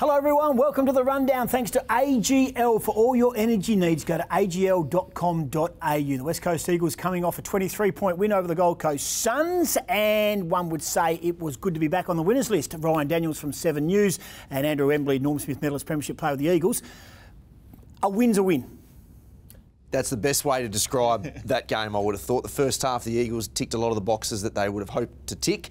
Hello everyone, welcome to the Rundown. Thanks to AGL for all your energy needs. Go to agl.com.au. The West Coast Eagles coming off a 23-point win over the Gold Coast Suns, and one would say it was good to be back on the winners list. Ryan Daniels from 7 News and Andrew Embley, Norm Smith medalist premiership player with the Eagles. A win's a win. That's the best way to describe that game, I would have thought. The first half, the Eagles ticked a lot of the boxes that they would have hoped to tick.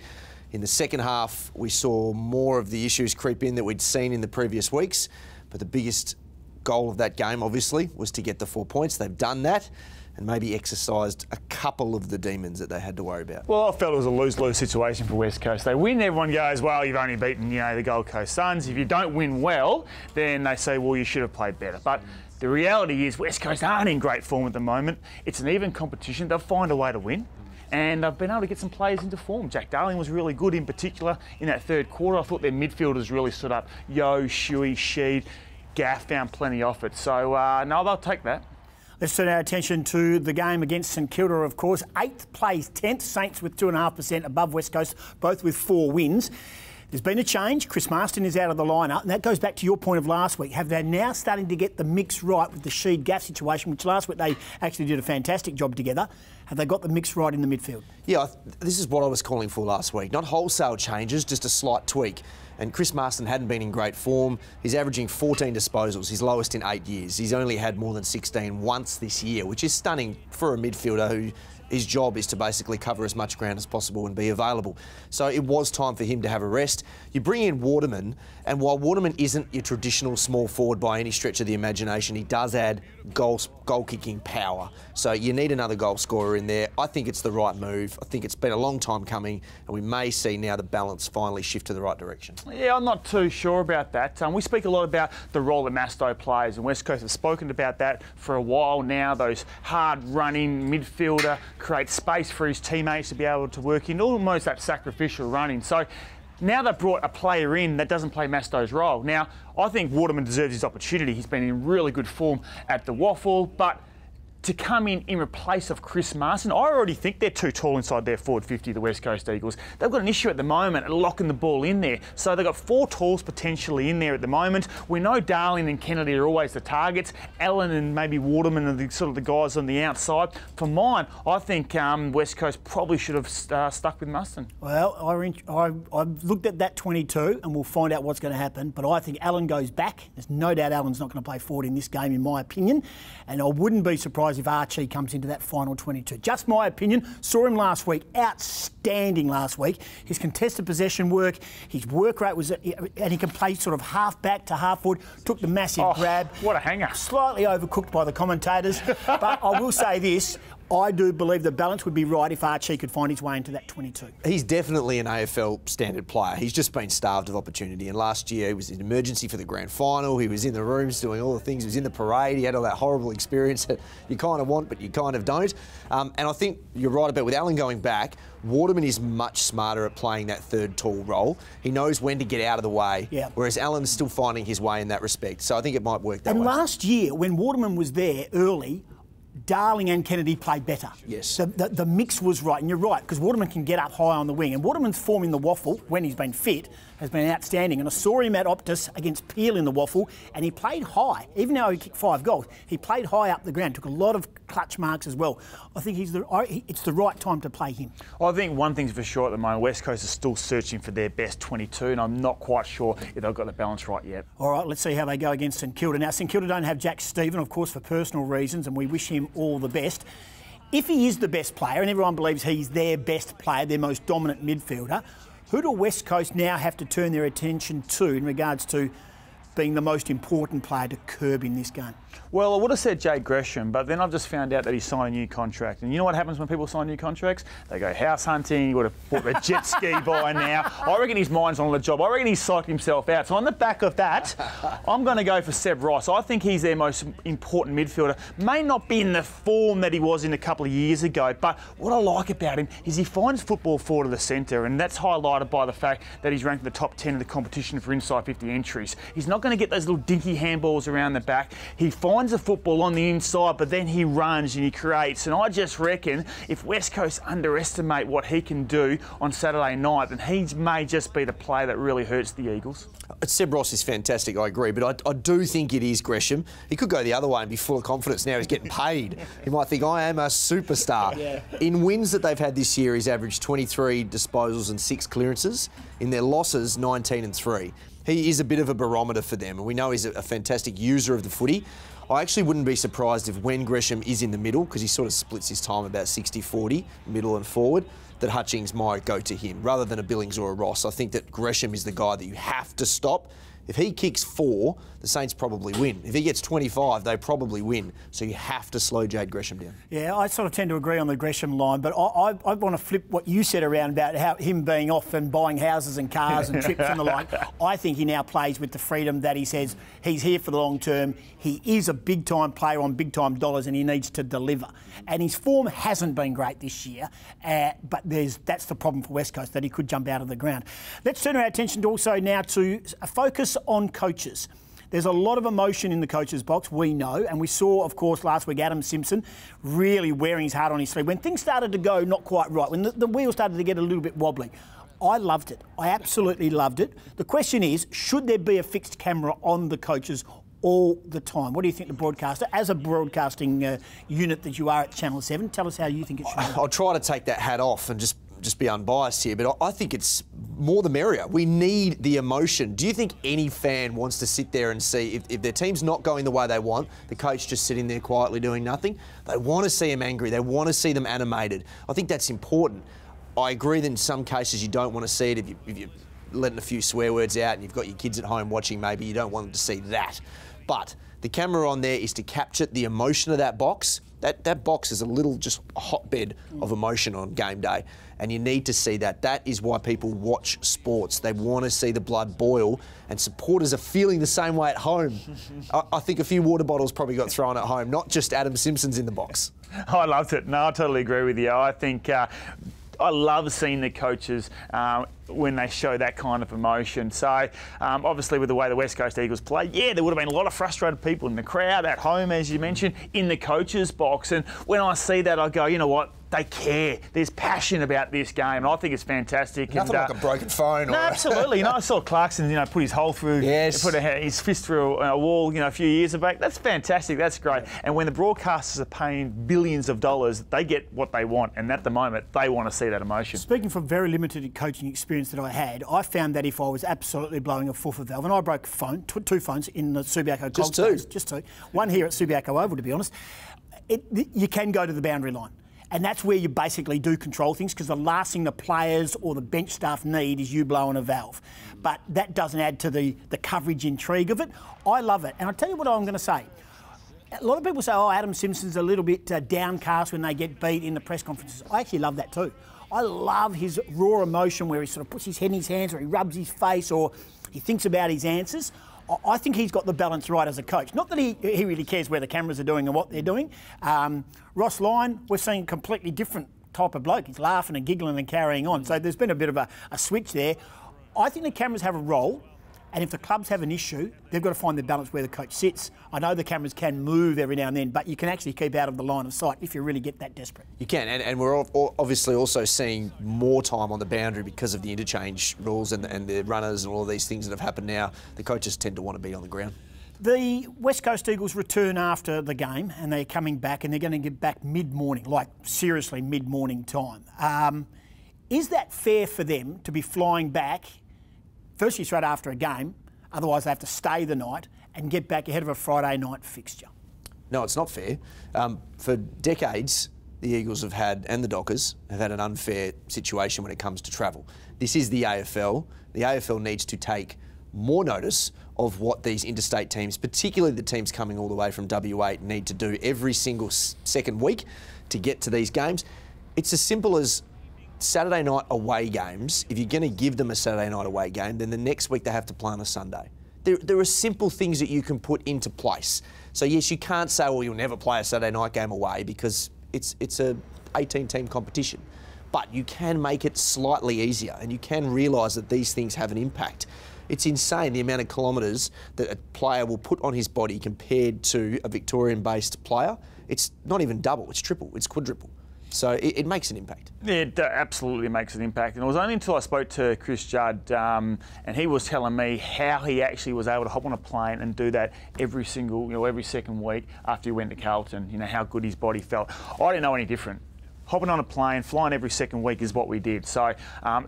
In the second half, we saw more of the issues creep in that we'd seen in the previous weeks. But the biggest goal of that game, obviously, was to get the 4 points. They've done that and maybe exercised a couple of the demons that they had to worry about. Well, I felt it was a lose-lose situation for West Coast. They win, everyone goes, well, you've only beaten, the Gold Coast Suns. If you don't win well, then they say, well, you should have played better. But the reality is West Coast aren't in great form at the moment. It's an even competition. They'll find a way to win. And I've been able to get some players into form. Jack Darling was really good in particular in that third quarter. I thought their midfielders really stood up. Yo, Shuey, Sheed, Gaff found plenty of it. So, no, they'll take that. Let's turn our attention to the game against St Kilda, of course. 8th plays 10th, Saints with 2.5% above West Coast, both with 4 wins. There's been a change. Chris Marston is out of the lineup, and that goes back to your point of last week. Have they now starting to get the mix right with the Sheed Gaff situation, which last week they actually did a fantastic job together? Have they got the mix right in the midfield? Yeah, this is what I was calling for last week. Not wholesale changes, just a slight tweak. And Chris Marston hadn't been in great form. He's averaging 14 disposals, his lowest in 8 years. He's only had more than 16 once this year, which is stunning for a midfielder who his job is to basically cover as much ground as possible and be available. So it was time for him to have a rest. You bring in Waterman, and while Waterman isn't your traditional small forward by any stretch of the imagination, he does add goal-kicking power. So you need another goal scorer in there. I think it's the right move. I think it's been a long time coming, and we may see now the balance finally shift to the right direction. Yeah, I'm not too sure about that. We speak a lot about the role that Masto plays, and West Coast have spoken about that for a while now. Those hard-running midfielder, create space for his teammates to be able to work in, almost that sacrificial running. So now they've brought a player in that doesn't play Masto's role. Now, I think Waterman deserves his opportunity. He's been in really good form at the Waffle, but to come in replace of Chris Marston, I already think they're too tall inside their forward 50, the West Coast Eagles. They've got an issue at the moment at locking the ball in there. So they've got 4 talls potentially in there at the moment. We know Darling and Kennedy are always the targets. Allen and maybe Waterman are the sort of the guys on the outside. For mine, I think West Coast probably should have stuck with Marston. Well, I've looked at that 22 and we'll find out what's going to happen. But I think Allen goes back. There's no doubt Allen's not going to play forward in this game, in my opinion. And I wouldn't be surprised if Archie comes into that final 22. Just my opinion. Saw him last week. Outstanding last week. His contested possession work, his work rate was, and he can play sort of half back to half forward. Took the massive grab. What a hanger. Slightly overcooked by the commentators. But I will say this. I do believe the balance would be right if Archie could find his way into that 22. He's definitely an AFL standard player. He's just been starved of opportunity. And last year he was in emergency for the grand final. He was in the rooms doing all the things. He was in the parade. He had all that horrible experience that you kind of want, but you kind of don't. And I think you're right about with Allen going back, Waterman is much smarter at playing that third tall role. He knows when to get out of the way, whereas Allen's still finding his way in that respect. So I think it might work that way. And last year, when Waterman was there early, Darling and Kennedy played better. Yes. The mix was right, and you're right, because Waterman can get up high on the wing. And Waterman's form in the Waffle, when he's been fit, has been outstanding. And I saw him at Optus against Peel in the Waffle, and he played high. Even though he kicked 5 goals, he played high up the ground, took a lot of clutch marks as well. I think it's the right time to play him. I think one thing's for sure at the moment, West Coast is still searching for their best 22, and I'm not quite sure if they've got the balance right yet. All right, let's see how they go against St Kilda. Now, St Kilda don't have Jack Stephen, of course, for personal reasons, and we wish him all the best. If he is the best player, and everyone believes he's their best player, their most dominant midfielder, who do West Coast now have to turn their attention to in regards to being the most important player to curb in this game? Well, I would have said Jay Gresham, but then I've just found out that he signed a new contract. And you know what happens when people sign new contracts? They go house hunting, he would have bought a jet ski by now. I reckon his mind's on the job. I reckon he's psyched himself out. So on the back of that, I'm going to go for Seb Ross. I think he's their most important midfielder. May not be in the form that he was in a couple of years ago, but what I like about him is he finds football forward of the centre, and that's highlighted by the fact that he's ranked in the top 10 of the competition for inside 50 entries. He's not not going to get those little dinky handballs around the back. He finds the football on the inside, but then he runs and he creates. And I just reckon if West Coast underestimate what he can do on Saturday night, then he may just be the player that really hurts the Eagles. Seb Ross is fantastic, I agree, but I do think it is Gresham. He could go the other way and be full of confidence. Now he's getting paid. He might think, I am a superstar. Yeah. In wins that they've had this year, he's averaged 23 disposals and 6 clearances. In their losses, 19 and 3. He is a bit of a barometer for them, and we know he's a fantastic user of the footy. I actually wouldn't be surprised if when Gresham is in the middle, because he sort of splits his time about 60-40, middle and forward, that Hutchings might go to him rather than a Billings or a Ross. I think that Gresham is the guy that you have to stop. If he kicks 4, the Saints probably win. If he gets 25, they probably win. So you have to slow Jade Gresham down. Yeah, I sort of tend to agree on the Gresham line, but I want to flip what you said around about how him being off and buying houses and cars and trips and the like. I think he now plays with the freedom that he says he's here for the long term. He is a big-time player on big-time dollars and he needs to deliver. And his form hasn't been great this year, but that's the problem for West Coast, that he could jump out of the ground. Let's turn our attention also now to a focus on coaches. There's a lot of emotion in the coach's box, we know, and we saw, of course, last week Adam Simpson really wearing his heart on his sleeve when things started to go not quite right, when the wheel started to get a little bit wobbly. I loved it. I absolutely loved it. The question is, should there be a fixed camera on the coaches all the time? What do you think, the broadcaster, as a broadcasting unit that you are at Channel 7, tell us how you think it should be. I'll try to take that hat off and just be unbiased here, but I think it's more the merrier. We need the emotion. Do you think any fan wants to sit there and see if their team's not going the way they want, the coach just sitting there quietly doing nothing? They want to see them angry. They want to see them animated. I think that's important. I agree that in some cases you don't want to see it if you're letting a few swear words out and you've got your kids at home watching, maybe you don't want them to see that. But the camera on there is to capture the emotion of that box. That box is a little just a hotbed of emotion on game day, and you need to see that. That is why people watch sports. They want to see the blood boil, and supporters are feeling the same way at home. I think a few water bottles probably got thrown at home, not just Adam Simpson's in the box. I loved it. No, I totally agree with you. I think I love seeing the coaches when they show that kind of emotion. So, obviously, with the way the West Coast Eagles play, yeah, there would have been a lot of frustrated people in the crowd, at home, as you mentioned, in the coaches' box. And when I see that, I go, you know what? They care. There's passion about this game, and I think it's fantastic. Nothing like a broken phone. No, absolutely. You know, I saw Clarkson, put his hole through, put his fist through a wall, a few years back. That's fantastic. That's great. And when the broadcasters are paying billions of dollars, they get what they want, and at the moment, they want to see that emotion. Speaking from very limited coaching experience that I had, I found that if I was absolutely blowing a foofer valve, and I broke two phones in the Subiaco Just two. One here at Subiaco Oval, to be honest. You can go to the boundary line. And that's where you basically do control things, because the last thing the players or the bench staff need is you blowing a valve. But that doesn't add to the coverage intrigue of it. I love it. And I'll tell you what I'm going to say. A lot of people say, Adam Simpson's a little bit downcast when they get beat in the press conferences. I actually love that too. I love his raw emotion where he sort of puts his head in his hands, or he rubs his face, or he thinks about his answers. I think he's got the balance right as a coach. Not that he really cares where the cameras are doing and what they're doing. Ross Lyon, we're seeing a completely different type of bloke. He's laughing and giggling and carrying on. So there's been a bit of a switch there. I think the cameras have a role, and if the clubs have an issue, they've got to find the balance where the coach sits. I know the cameras can move every now and then, but you can actually keep out of the line of sight if you really get that desperate. You can, and we're obviously also seeing more time on the boundary because of the interchange rules and the runners and all of these things that have happened now. The coaches tend to want to be on the ground. The West Coast Eagles return after the game, and they're coming back, and they're going to get back mid-morning, like seriously mid-morning time. Is that fair for them to be flying back, firstly straight after a game, otherwise they have to stay the night, and get back ahead of a Friday night fixture? No, it's not fair. For decades, the Eagles have had, and the Dockers, have had an unfair situation when it comes to travel. This is the AFL. The AFL needs to take more notice of what these interstate teams, particularly the teams coming all the way from W8, need to do every single second week to get to these games. It's as simple as Saturday night away games. If you're going to give them a Saturday night away game, then the next week they have to play on a Sunday. There are simple things that you can put into place. So yes, you can't say, well, you'll never play a Saturday night game away, because it's a 18-team competition. But you can make it slightly easier, and you can realise that these things have an impact. It's insane the amount of kilometres that a player will put on his body compared to a Victorian-based player. It's not even double, it's triple, it's quadruple. So it makes an impact. It absolutely makes an impact. And it was only until I spoke to Chris Judd and he was telling me how he actually was able to hop on a plane and do that every second week after he went to Carlton, how good his body felt. I didn't know any different. Hopping on a plane, flying every second week is what we did. So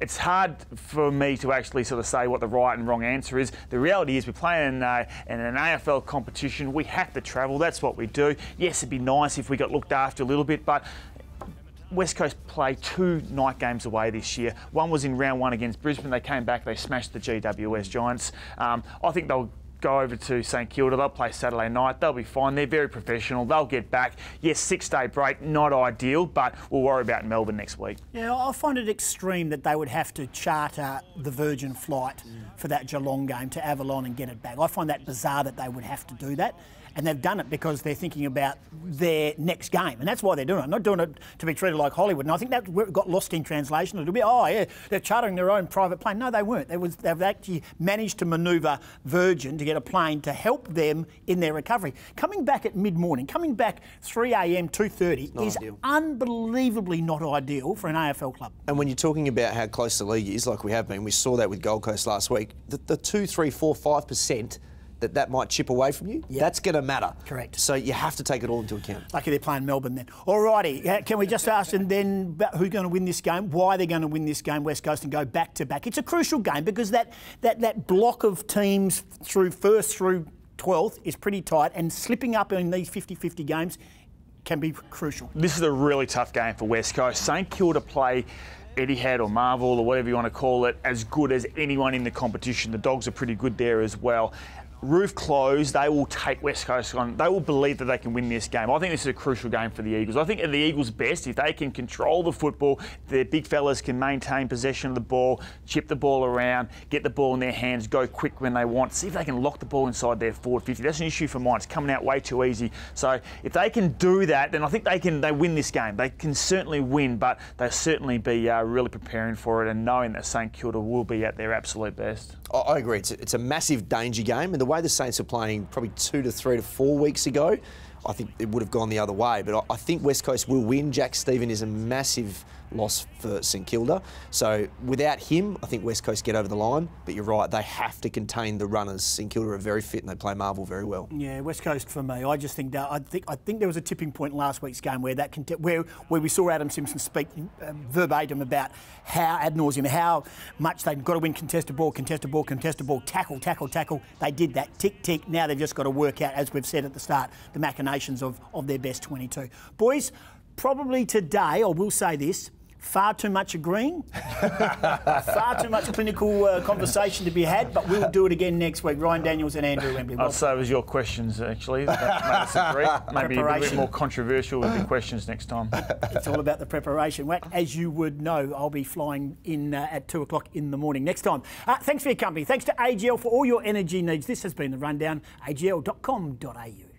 it's hard for me to actually sort of say what the right and wrong answer is. The reality is we're playing in an AFL competition. We have to travel. That's what we do. Yes, it'd be nice if we got looked after a little bit, but West Coast play 2 night games away this year. One was in round 1 against Brisbane. They came back, they smashed the GWS Giants. I think they'll go over to St Kilda. They'll play Saturday night. They'll be fine. They're very professional. They'll get back. Yes, 6-day break, not ideal, but we'll worry about Melbourne next week. Yeah, I find it extreme that they would have to charter the Virgin flight for that Geelong game to Avalon and get it back. I find that bizarre that they would have to do that. And they've done it because they're thinking about their next game. And that's why they're doing it. Not doing it to be treated like Hollywood. And I think that got lost in translation a little bit. Oh, yeah, they're chartering their own private plane. No, they weren't. They've actually managed to manoeuvre Virgin to get a plane to help them in their recovery. Coming back at mid-morning, coming back 3 a.m, 2:30 is unbelievably not ideal for an AFL club. And when you're talking about how close the league is, like we have been, we saw that with Gold Coast last week, the 2, 3, 4, 5% that might chip away from you, that's going to matter. Correct. So you have to take it all into account. Lucky they're playing Melbourne then. Alrighty, can we just ask and then about who's going to win this game, why they're going to win this game, West Coast, and go back to back? It's a crucial game because that block of teams through 1st through 12th is pretty tight, and slipping up in these 50-50 games can be crucial. This is a really tough game for West Coast. St Kilda play Etihad or Marvel or whatever you want to call it as good as anyone in the competition. The Dogs are pretty good there as well. Roof closed, they will take West Coast on. They will believe that they can win this game. I think this is a crucial game for the Eagles. I think at the Eagles' best, if they can control the football, the big fellas can maintain possession of the ball, chip the ball around, get the ball in their hands, go quick when they want. See if they can lock the ball inside their forward 50. That's an issue for mine. It's coming out way too easy. So if they can do that, then I think they win this game. They can certainly win, but they'll certainly be really preparing for it and knowing that St Kilda will be at their absolute best. I agree. It's a massive danger game, and the way the Saints are playing probably 2 to 3 to 4 weeks ago, I think it would have gone the other way. But I think West Coast will win. Jack Stephen is a massive loss for St Kilda. So without him, I think West Coast get over the line. But you're right, they have to contain the runners. St Kilda are very fit and they play Marvel very well. Yeah, West Coast for me. I just think that I think there was a tipping point in last week's game where where we saw Adam Simpson speak verbatim about how ad nauseum, how much they've got to win contested ball, tackle, tackle, tackle. They did that. Tick, tick. Now they've just got to work out, as we've said at the start, the machinations of their best 22. Boys, probably today, I will say this, far too much agreeing, far too much clinical conversation to be had, but we'll do it again next week. Ryan Daniels and Andrew Embley. I'd say it was your questions, actually, that made us agree. Maybe a bit more controversial with the questions next time. It's all about the preparation. Wack, as you would know, I'll be flying in at 2 o'clock in the morning next time. Thanks for your company. Thanks to AGL for all your energy needs. This has been The Rundown, agl.com.au.